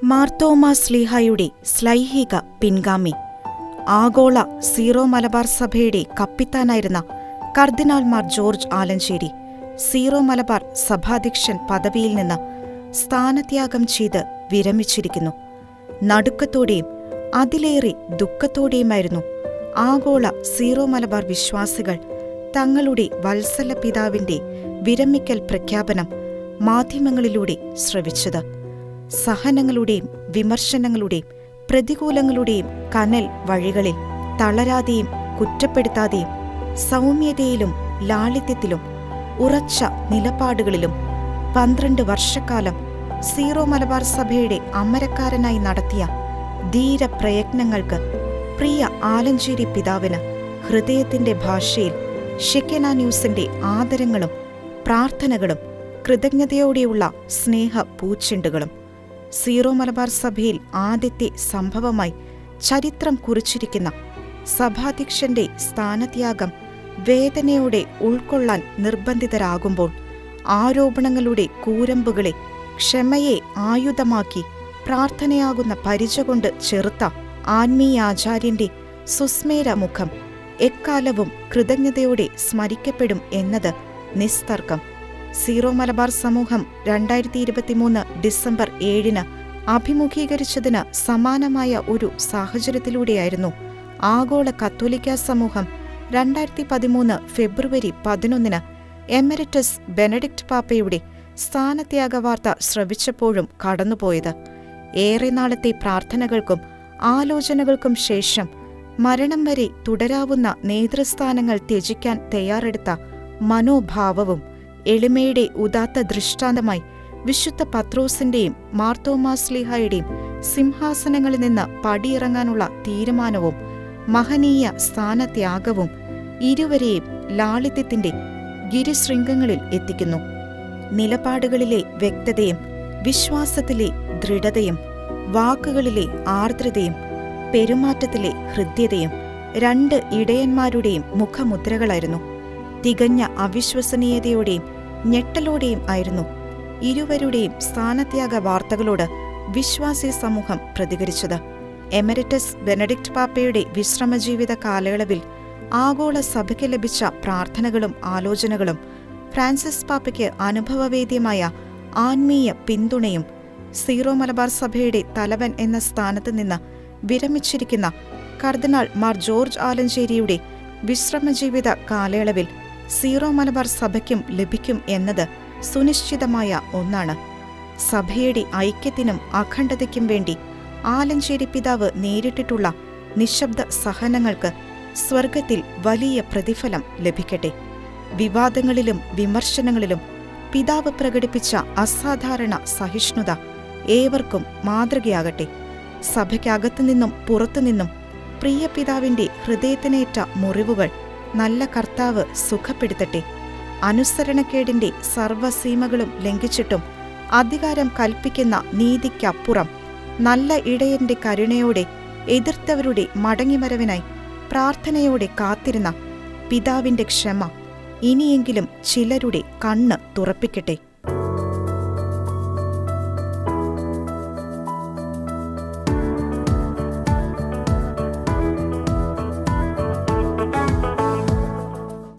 മാർത്തോമാ ശ്ലീഹായുടെ ശ്ലൈഹിക പിൻഗാമി, ആഗോള സീറോ മലബാർ സഭയുടെ കപ്പിത്താനായിരുന്ന കർദിനാൾ മാർ ജോർജ് ആലഞ്ചേരി സീറോ മലബാർ സഭാധ്യക്ഷൻ പദവിയിൽ നിന്ന് സ്ഥാനത്യാഗം ചെയ്ത് വിരമിച്ചിരിക്കുന്നു. നടുക്കത്തോടെയും അതിലേറെ ദുഃഖത്തോടെയുമായിരുന്നു ആഗോള സീറോ മലബാർ വിശ്വാസികൾ തങ്ങളുടെ വത്സല പിതാവിന്റെ വിരമിക്കൽ പ്രഖ്യാപനം മാധ്യമങ്ങളിലൂടെ ശ്രവിച്ചത്. സഹനങ്ങളുടെയും വിമർശനങ്ങളുടെയും പ്രതികൂലങ്ങളുടെയും കനൽ വഴികളിൽ തളരാതെയും കുറ്റപ്പെടുത്താതെയും സൗമ്യതയിലും ലാളിത്യത്തിലും ഉറച്ച നിലപാടുകളിലും 12 വർഷക്കാലം സീറോ മലബാർ സഭയുടെ അമരക്കാരനായി നടത്തിയ ധീരപ്രയത്നങ്ങൾക്ക് പ്രിയ ആലഞ്ചേരി പിതാവിന് ഹൃദയത്തിന്റെ ഭാഷയിൽ ഷെക്കെന ന്യൂസിന്റെ ആദരങ്ങളും പ്രാർത്ഥനകളും കൃതജ്ഞതയോടെയുള്ള സ്നേഹ പൂച്ചെണ്ടുകളും. സീറോ മലബാർ സഭയിൽ ആദ്യത്തെ സംഭവമായി ചരിത്രം കുറിച്ചിരിക്കുന്ന സഭാധ്യക്ഷന്റെ സ്ഥാനത്യാഗം വേദനയോടെ ഉൾക്കൊള്ളാൻ നിർബന്ധിതരാകുമ്പോൾ ആരോപണങ്ങളുടെ കൂരമ്പുകളെ ക്ഷമയെ ആയുധമാക്കി പ്രാർത്ഥനയാകുന്ന പരിച കൊണ്ട് ചെറുത്ത ആത്മീയാചാര്യന്റെ സുസ്മേര മുഖം എക്കാലവും കൃതജ്ഞതയോടെ സ്മരിക്കപ്പെടും എന്നത് നിസ്തർക്കം. സീറോ മലബാർ സമൂഹം 2023 ഡിസംബർ 7 അഭിമുഖീകരിച്ചതിന് സമാനമായ ഒരു സാഹചര്യത്തിലൂടെയായിരുന്നു ആഗോള കത്തോലിക്കാ സമൂഹം 2013 ഫെബ്രുവരി 11 എമരിറ്റസ് ബെനഡിക്ട് പാപ്പയുടെ സ്ഥാനത്യാഗ വാർത്ത ശ്രവിച്ചപ്പോഴും കടന്നുപോയത്. ഏറെ നാളത്തെ പ്രാർത്ഥനകൾക്കും ആലോചനകൾക്കും ശേഷം മരണം വരെ തുടരാവുന്ന നേതൃസ്ഥാനങ്ങൾ ത്യജിക്കാൻ തയ്യാറെടുത്ത മനോഭാവവും എളിമയുടെ ഉദാത്ത ദൃഷ്ടാന്തമായി വിശുദ്ധ പത്രോസിന്റെയും മാർത്തോമാ ശ്ലീഹായുടെയും സിംഹാസനങ്ങളിൽ നിന്ന് പടിയിറങ്ങാനുള്ള തീരുമാനവും മഹനീയ സ്ഥാനത്യാഗവും ഇരുവരെയും ലാളിത്യത്തിന്റെ ഗിരിശൃംഗങ്ങളിൽ എത്തിക്കുന്നു. നിലപാടുകളിലെ വ്യക്തതയും വിശ്വാസത്തിലെ ദൃഢതയും വാക്കുകളിലെ ആർദ്രതയും പെരുമാറ്റത്തിലെ ഹൃദ്യതയും 2 ഇടയന്മാരുടെയും മുഖമുദ്രകളായിരുന്നു. തികഞ്ഞ അവിശ്വസനീയതയോടെയും ഞെട്ടലോടെയും ആയിരുന്നു ഇരുവരുടെയും സ്ഥാനത്യാഗ വാർത്തകളോട് വിശ്വാസി സമൂഹം പ്രതികരിച്ചത്. എമരിറ്റസ് ബെനഡിക്ട് പാപ്പയുടെ വിശ്രമജീവിത കാലയളവിൽ ആഗോള സഭയ്ക്ക് ലഭിച്ച പ്രാർത്ഥനകളും ആലോചനകളും ഫ്രാൻസിസ് പാപ്പയ്ക്ക് അനുഭവവേദ്യമായ ആത്മീയ പിന്തുണയും സീറോ മലബാർ സഭയുടെ തലവൻ എന്ന സ്ഥാനത്ത് നിന്ന് വിരമിച്ചിരിക്കുന്ന കർദിനാൾ മാർ ജോർജ് ആലഞ്ചേരിയുടെ വിശ്രമജീവിത കാലയളവിൽ സീറോ മലബാർ സഭയ്ക്കും ലഭിക്കും എന്നത് സുനിശ്ചിതമായ ഒന്നാണ്. സഭയുടെ ഐക്യത്തിനും അഖണ്ഡതയ്ക്കും വേണ്ടി ആലഞ്ചേരി പിതാവ് നേരിട്ടിട്ടുള്ള നിശബ്ദ സഹനങ്ങൾക്ക് സ്വർഗത്തിൽ വലിയ പ്രതിഫലം ലഭിക്കട്ടെ. വിവാദങ്ങളിലും വിമർശനങ്ങളിലും പിതാവ് പ്രകടിപ്പിച്ച അസാധാരണ സഹിഷ്ണുത ഏവർക്കും മാതൃകയാകട്ടെ. സഭയ്ക്കകത്തുനിന്നും പുറത്തുനിന്നും പ്രിയ പിതാവിന്റെ ഹൃദയത്തിനേറ്റ മുറിവുകൾ നല്ല കർത്താവ് സുഖപ്പെടുത്തട്ടെ. അനുസരണക്കേടിന്റെ സർവ്വസീമകളും ലംഘിച്ചിട്ടും അധികാരം കൽപ്പിക്കുന്ന നീതിക്കപ്പുറം നല്ല ഇടയന്റെ കരുണയോടെ എതിർത്തവരുടെ മടങ്ങിവരവിനായി പ്രാർത്ഥനയോടെ കാത്തിരുന്ന പിതാവിന്റെ ക്ഷമ ഇനിയെങ്കിലും ചിലരുടെ കണ്ണ് തുറപ്പിക്കട്ടെ.